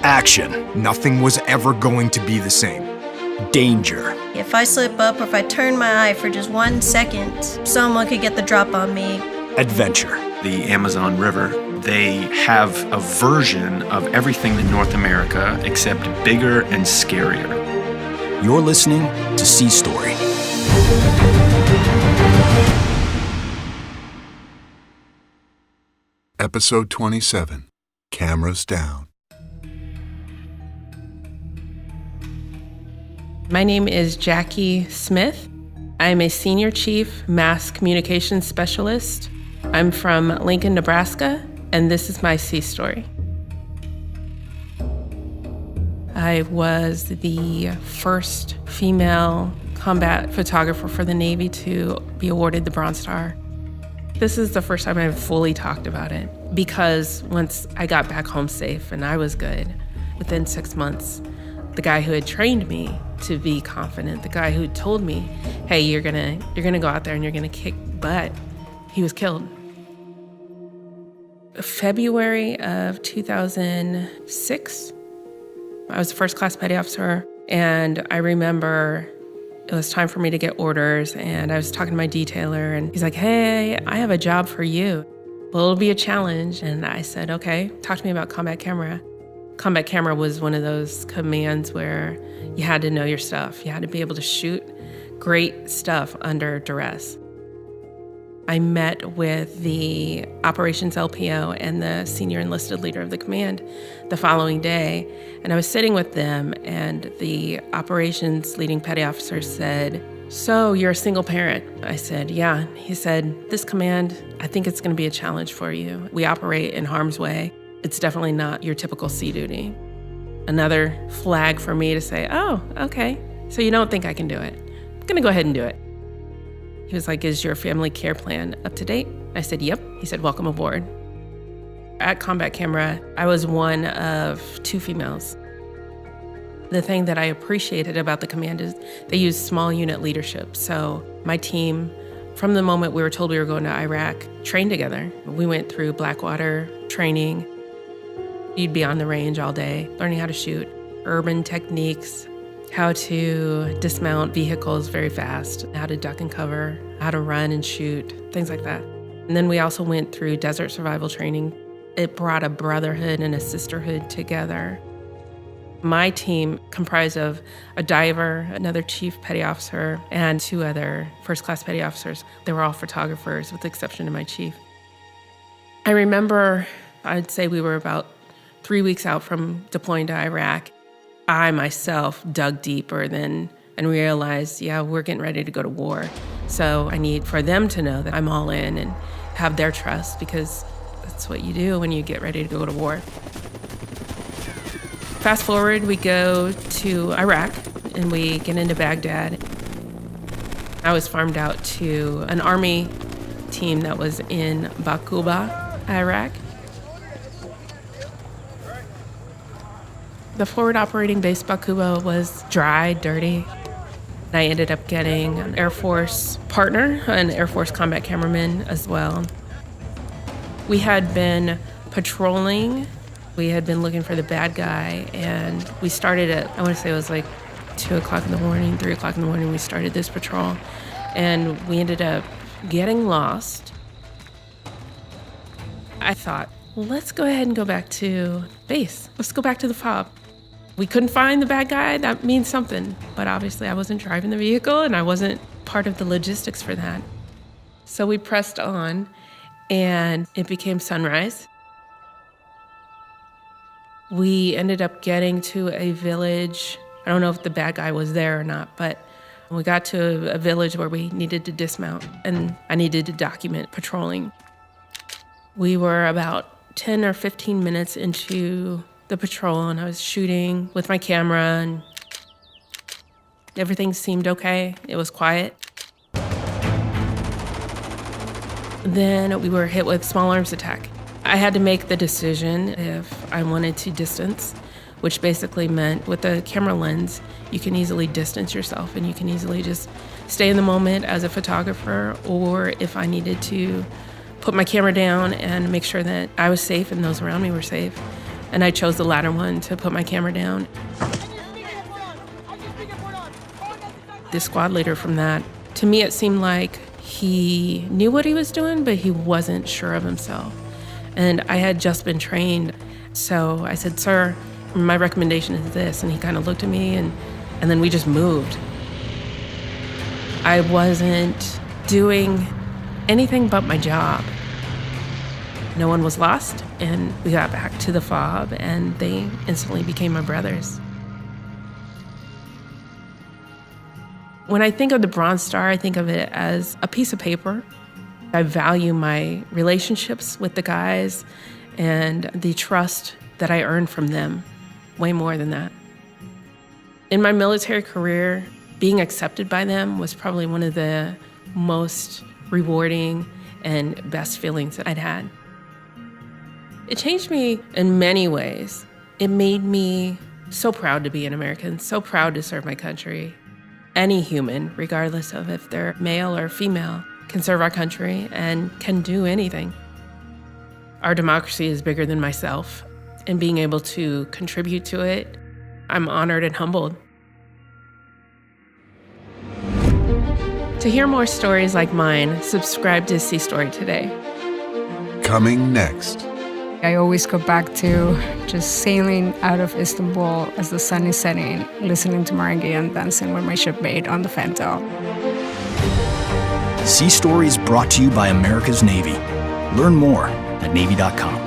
Action. Nothing was ever going to be the same. Danger. If I slip up or if I turn my eye for just 1 second, someone could get the drop on me. Adventure. The Amazon River, they have a version of everything in North America except bigger and scarier. You're listening to Sea Story. Episode 27, Cameras Down. My name is Jackie Smith. I'm a Senior Chief Mass Communications Specialist. I'm from Lincoln, Nebraska, and this is my sea story. I was the first female combat photographer for the Navy to be awarded the Bronze Star. This is the first time I've fully talked about it because once I got back home safe and I was good, within 6 months, the guy who had trained me to be confident, the guy who told me, hey, you're gonna go out there and you're gonna kick butt, he was killed. February of 2006, I was a first class petty officer, and I remember it was time for me to get orders, and I was talking to my detailer, and he's like, hey, I have a job for you. Well, it'll be a challenge. And I said, okay, talk to me about combat camera. Combat camera was one of those commands where you had to know your stuff. You had to be able to shoot great stuff under duress. I met with the operations LPO and the senior enlisted leader of the command the following day, and I was sitting with them, and the operations leading petty officer said, so you're a single parent? I said, yeah. He said, this command, I think it's going to be a challenge for you. We operate in harm's way. It's definitely not your typical sea duty. Another flag for me to say, oh, okay, so you don't think I can do it. I'm going to go ahead and do it. He was like, is your family care plan up to date? I said, yep. He said, welcome aboard. At Combat Camera, I was one of 2 females. The thing that I appreciated about the command is they use small unit leadership. So my team, from the moment we were told we were going to Iraq, trained together. We went through Blackwater training. You'd be on the range all day, learning how to shoot, urban techniques, how to dismount vehicles very fast, how to duck and cover, how to run and shoot, things like that. And then we also went through desert survival training. It brought a brotherhood and a sisterhood together. My team comprised of a diver, another chief petty officer, and 2 other first-class petty officers. They were all photographers, with the exception of my chief. I remember, I'd say we were about 3 weeks out from deploying to Iraq. I myself dug deeper and realized, yeah, we're getting ready to go to war. So I need for them to know that I'm all in and have their trust, because that's what you do when you get ready to go to war. Fast forward, we go to Iraq and we get into Baghdad. I was farmed out to an Army team that was in Baquba, Iraq. The forward operating base Baquba was dry, dirty. I ended up getting an Air Force partner, an Air Force combat cameraman as well. We had been patrolling. We had been looking for the bad guy, and we started at, I want to say it was like 2 o'clock in the morning, 3 o'clock in the morning, we started this patrol, and we ended up getting lost. I thought, let's go ahead and go back to base. Let's go back to the FOB. We couldn't find the bad guy. That means something. But obviously I wasn't driving the vehicle and I wasn't part of the logistics for that. So we pressed on and it became sunrise. We ended up getting to a village. I don't know if the bad guy was there or not, but we got to a village where we needed to dismount and I needed to document patrolling. We were about 10 or 15 minutes into the patrol and I was shooting with my camera and everything seemed okay. It was quiet. Then we were hit with small arms attack. I had to make the decision if I wanted to distance, which basically meant with the camera lens, you can easily distance yourself and you can easily just stay in the moment as a photographer, or if I needed to put my camera down and make sure that I was safe and those around me were safe. And I chose the latter one to put my camera down. The squad leader from that, to me, it seemed like he knew what he was doing, but he wasn't sure of himself. And I had just been trained. So I said, "Sir, my recommendation is this." And he kind of looked at me and then we just moved. I wasn't doing anything but my job. No one was lost, and we got back to the FOB, and they instantly became my brothers. When I think of the Bronze Star, I think of it as a piece of paper. I value my relationships with the guys and the trust that I earned from them way more than that. In my military career, being accepted by them was probably one of the most rewarding and best feelings that I'd had. It changed me in many ways. It made me so proud to be an American, so proud to serve my country. Any human, regardless of if they're male or female, can serve our country and can do anything. Our democracy is bigger than myself, and being able to contribute to it, I'm honored and humbled. To hear more stories like mine, subscribe to See Story today. Coming next. I always go back to just sailing out of Istanbul as the sun is setting, listening to Marenghi and dancing with my shipmate on the Fanto. Sea Story is brought to you by America's Navy. Learn more at Navy.com.